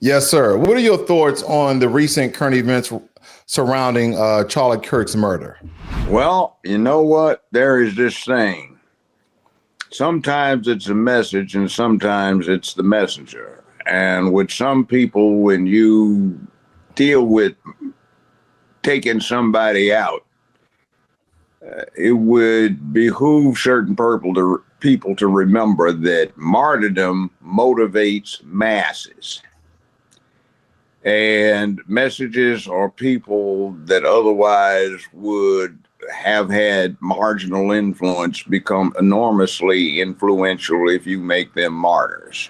Yes, sir. What are your thoughts on the recent current events surrounding Charlie Kirk's murder? Well, you know what? There is this saying. Sometimes it's a message and sometimes it's the messenger. And with some people, when you deal with taking somebody out, it would behoove certain people to remember that martyrdom motivates masses. And messages are people that otherwise would have had marginal influence become enormously influential if you make them martyrs.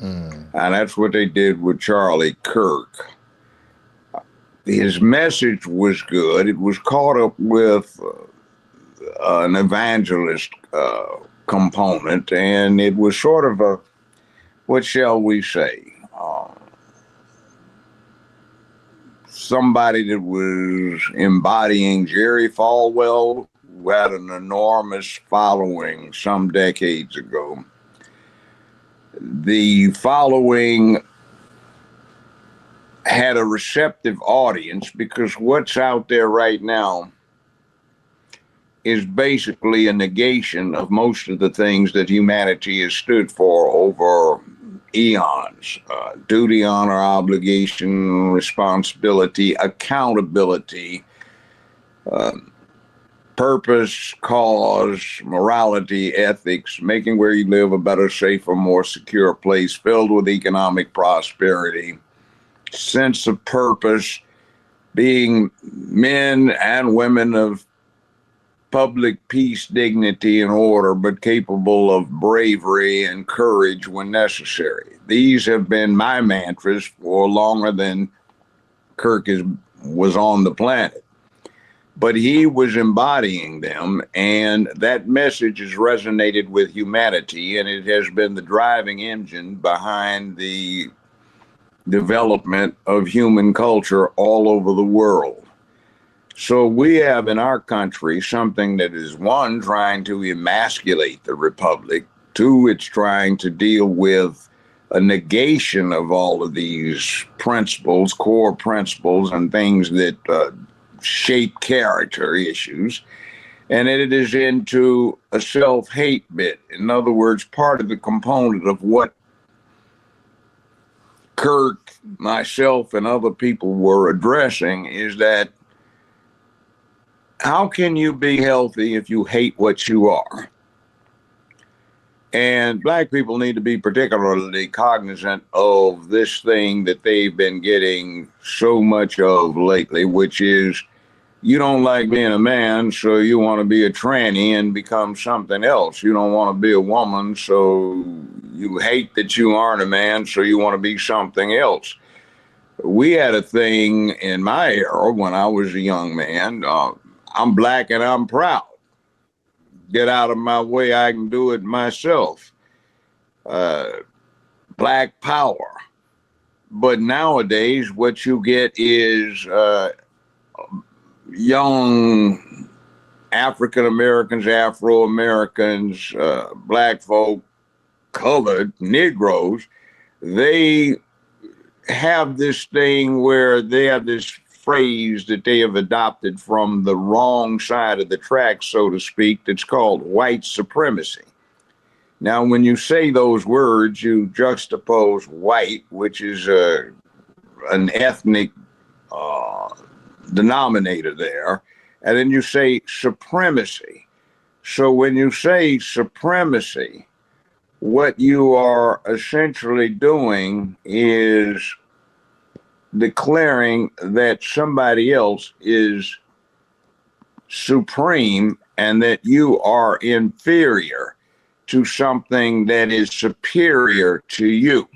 And that's what they did with Charlie Kirk. His message was good. It was caught up with an evangelist component, and it was sort of a, what shall we say, somebody that was embodying Jerry Falwell, who had an enormous following some decades ago. The following had a receptive audience because what's out there right now is basically a negation of most of the things that humanity has stood for over eons. Duty, honor, obligation, responsibility, accountability, purpose, cause, morality, ethics, making where you live a better, safer, more secure place filled with economic prosperity, sense of purpose, being men and women of public peace, dignity, and order, but capable of bravery and courage when necessary. These have been my mantras for longer than Kirk was on the planet. But he was embodying them, and that message has resonated with humanity, and it has been the driving engine behind the development of human culture all over the world. So we have in our country something that is, one, trying to emasculate the republic. Two, it's trying to deal with a negation of all of these principles, core principles, and things that shape character issues. And it is into a self-hate bit. In other words, part of the component of what Kirk, myself, and other people were addressing is that how can you be healthy if you hate what you are? And Black people need to be particularly cognizant of this thing that they've been getting so much of lately, which is you don't like being a man, so you want to be a tranny and become something else. You don't want to be a woman, so you hate that you aren't a man, so you want to be something else. We had a thing in my era when I was a young man. I'm Black and I'm proud. Get out of my way, I can do it myself. Black power. But nowadays, what you get is young African Americans, Afro Americans, Black folk, colored Negroes. They have this thing where they have this phrase that they have adopted from the wrong side of the track, so to speak, that's called white supremacy. Now, when you say those words, you juxtapose white, which is an ethnic denominator there, and then you say supremacy. So when you say supremacy, what you are essentially doing is declaring that somebody else is supreme and that you are inferior to something that is superior to you.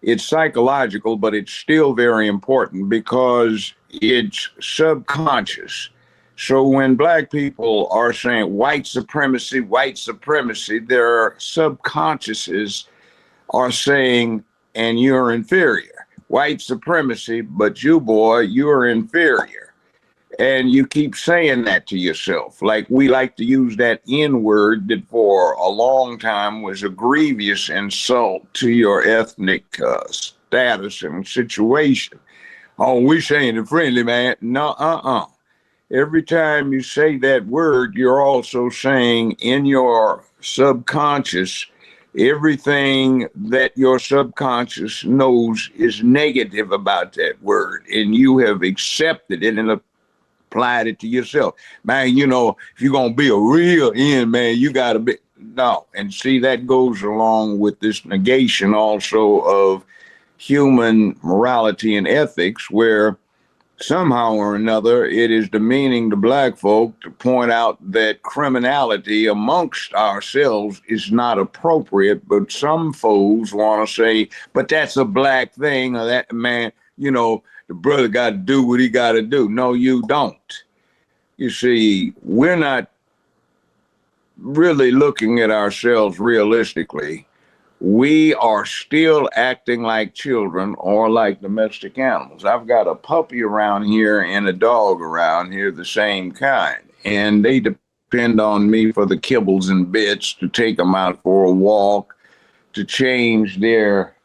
It's psychological, but it's still very important because it's subconscious. So when Black people are saying white supremacy, their subconsciouses are saying, and you're inferior. White supremacy, but you, boy, you're inferior. And you keep saying that to yourself. Like we like to use that N-word that for a long time was a grievous insult to your ethnic status and situation. Oh, we saying it friendly, man. No, Every time you say that word, you're also saying in your subconscious, everything that your subconscious knows is negative about that word, and you have accepted it and applied it to yourself. Man, if you're going to be a real end, man, you got to be. No. And see, that goes along with this negation also of human morality and ethics, where somehow or another it is demeaning to black folk to point out that criminality amongst ourselves is not appropriate. But some fools want to say, but that's a black thing, or that, man, the brother got to do what he got to do. No, you don't. You see, we're not really looking at ourselves realistically. We are still acting like children or like domestic animals. I've got a puppy around here and a dog around here, the same kind, and they depend on me for the kibbles and bits, to take them out for a walk, to change their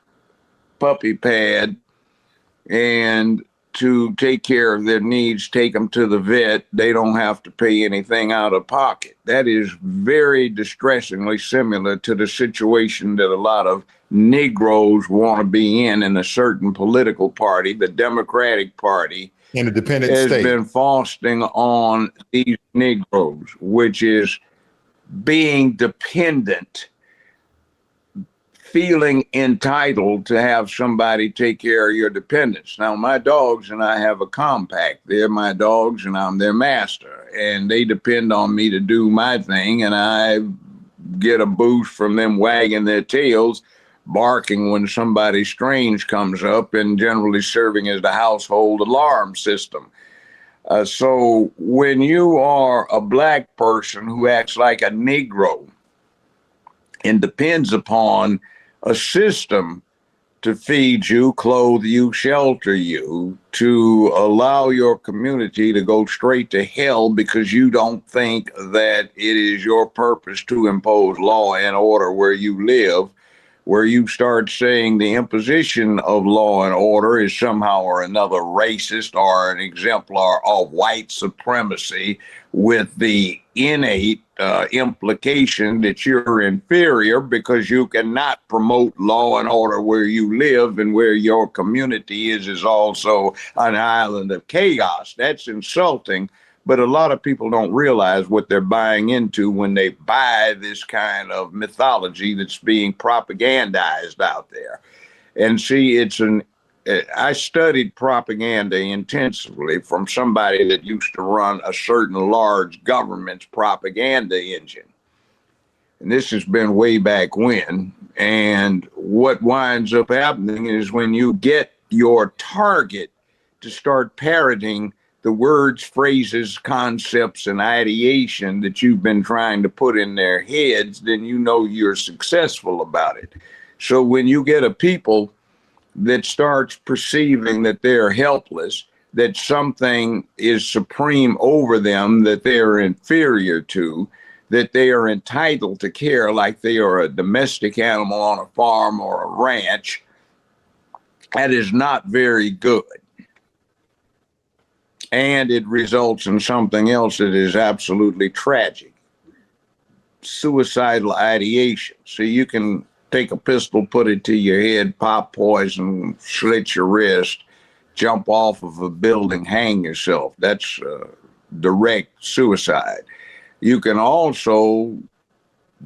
puppy pad, and to take care of their needs, take them to the vet. They don't have to pay anything out of pocket. That is very distressingly similar to the situation that a lot of Negroes want to be in a certain political party. The Democratic Party in a dependent has state been foisting on these Negroes, which is being dependent, feeling entitled to have somebody take care of your dependents. Now, my dogs and I have a compact. They're my dogs and I'm their master, and they depend on me to do my thing, and I get a boost from them wagging their tails, barking when somebody strange comes up, and generally serving as the household alarm system. So when you are a black person who acts like a Negro and depends upon a system to feed you, clothe you, shelter you, to allow your community to go straight to hell because you don't think that it is your purpose to impose law and order where you live, where you start saying the imposition of law and order is somehow or another racist or an exemplar of white supremacy, with the innate implication that you're inferior because you cannot promote law and order where you live, and where your community is also an island of chaos. That's insulting. But a lot of people don't realize what they're buying into when they buy this kind of mythology that's being propagandized out there. And see, I studied propaganda intensively from somebody that used to run a certain large government's propaganda engine. And this has been way back when. And what winds up happening is when you get your target to start parroting the words, phrases, concepts, and ideation that you've been trying to put in their heads, then you know you're successful about it. So when you get a people that starts perceiving that they're helpless, that something is supreme over them, that they are inferior to, that they are entitled to care like they are a domestic animal on a farm or a ranch, that is not very good. And it results in something else that is absolutely tragic: suicidal ideation. So you can take a pistol, put it to your head, pop poison, slit your wrist, jump off of a building, hang yourself. That's direct suicide. You can also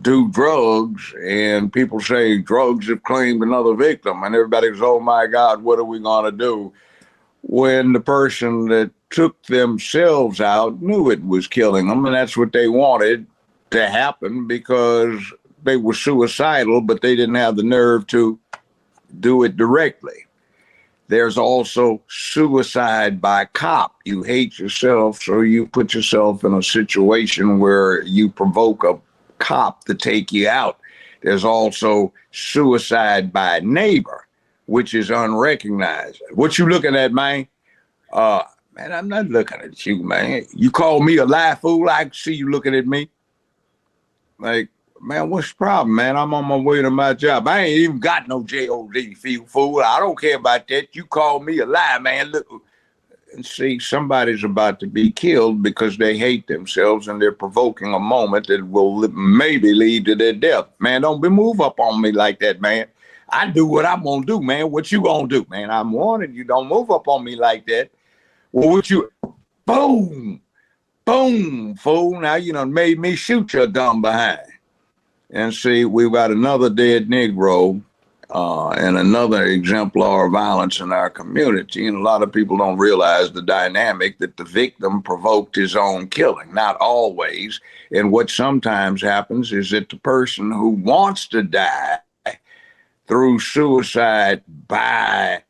do drugs, and people say drugs have claimed another victim, and everybody goes, oh my God, what are we going to do? When the person that took themselves out knew it was killing them, and that's what they wanted to happen because they were suicidal, but they didn't have the nerve to do it directly. There's also suicide by cop. You hate yourself, so you put yourself in a situation where you provoke a cop to take you out. There's also suicide by neighbor, which is unrecognized. What you looking at, man? Man, I'm not looking at you, man. You call me a lie fool, I see you looking at me. Like, Man, what's the problem, man? I'm on my way to my job. I ain't even got no JOD, fool. I don't care about that. You call me a lie, man. Look, and see, somebody's about to be killed because they hate themselves and they're provoking a moment that will maybe lead to their death. Man, don't move up on me like that, man. I do what I'm gonna do, man. What you gonna do, man? I'm warning you, don't move up on me like that. Well, what you, boom, boom, fool. Now you done made me shoot your dumb behind. And see, we've got another dead Negro and another exemplar of violence in our community. And a lot of people don't realize the dynamic that the victim provoked his own killing. Not always. And what sometimes happens is that the person who wants to die through suicide by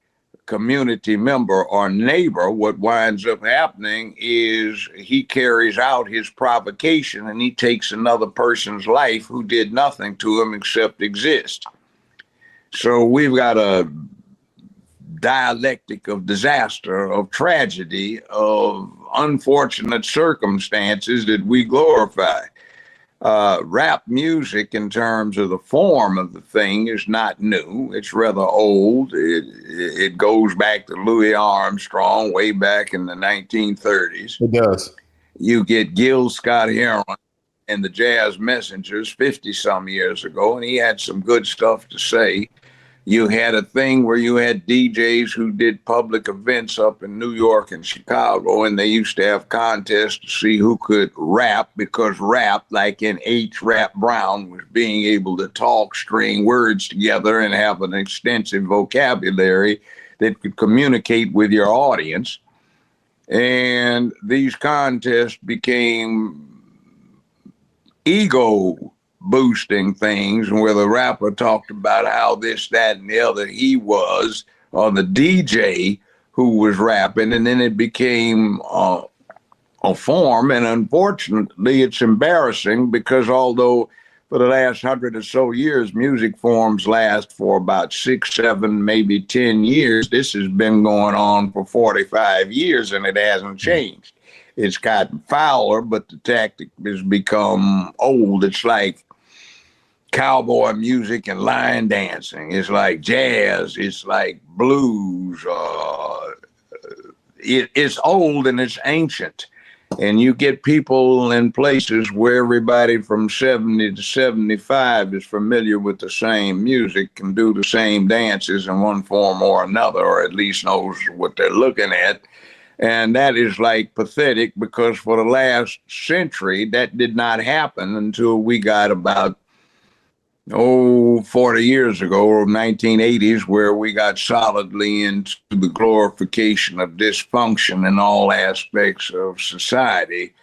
community member or neighbor, what winds up happening is he carries out his provocation and he takes another person's life who did nothing to him except exist. So we've got a dialectic of disaster, of tragedy, of unfortunate circumstances that we glorify. Rap music, in terms of the form of the thing, is not new. It's rather old. It goes back to Louis Armstrong way back in the 1930s. It does. You get Gil Scott-Heron and the Jazz Messengers 50 some years ago, and he had some good stuff to say. You had a thing where you had DJs who did public events up in New York and Chicago, and they used to have contests to see who could rap, because rap, like in H. Rap Brown, was being able to talk, string words together, and have an extensive vocabulary that could communicate with your audience. And these contests became ego boosting things, where the rapper talked about how this, that, and the other he was, or the DJ who was rapping, and then it became a form. And unfortunately, it's embarrassing, because although for the last 100 or so years, music forms last for about 6, 7, maybe 10 years, this has been going on for 45 years and it hasn't changed. It's gotten fouler, but the tactic has become old. It's like cowboy music and line dancing. It's like jazz. It's like blues. It's old and it's ancient. And you get people in places where everybody from 70 to 75 is familiar with the same music, can do the same dances in one form or another, or at least knows what they're looking at. And that is like pathetic, because for the last century, that did not happen until we got about 40 years ago, or 1980s, where we got solidly into the glorification of dysfunction in all aspects of society,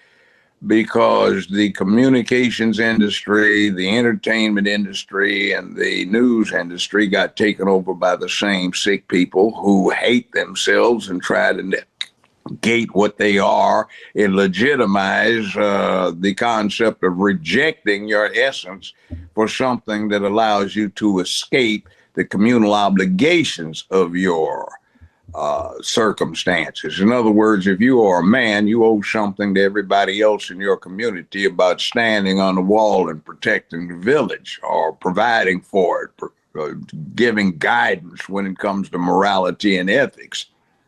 because the communications industry, the entertainment industry, and the news industry got taken over by the same sick people who hate themselves and try to negate what they are and legitimize the concept of rejecting your essence for something that allows you to escape the communal obligations of your circumstances. In other words, if you are a man, you owe something to everybody else in your community about standing on the wall and protecting the village, or providing for it, giving guidance when it comes to morality and ethics.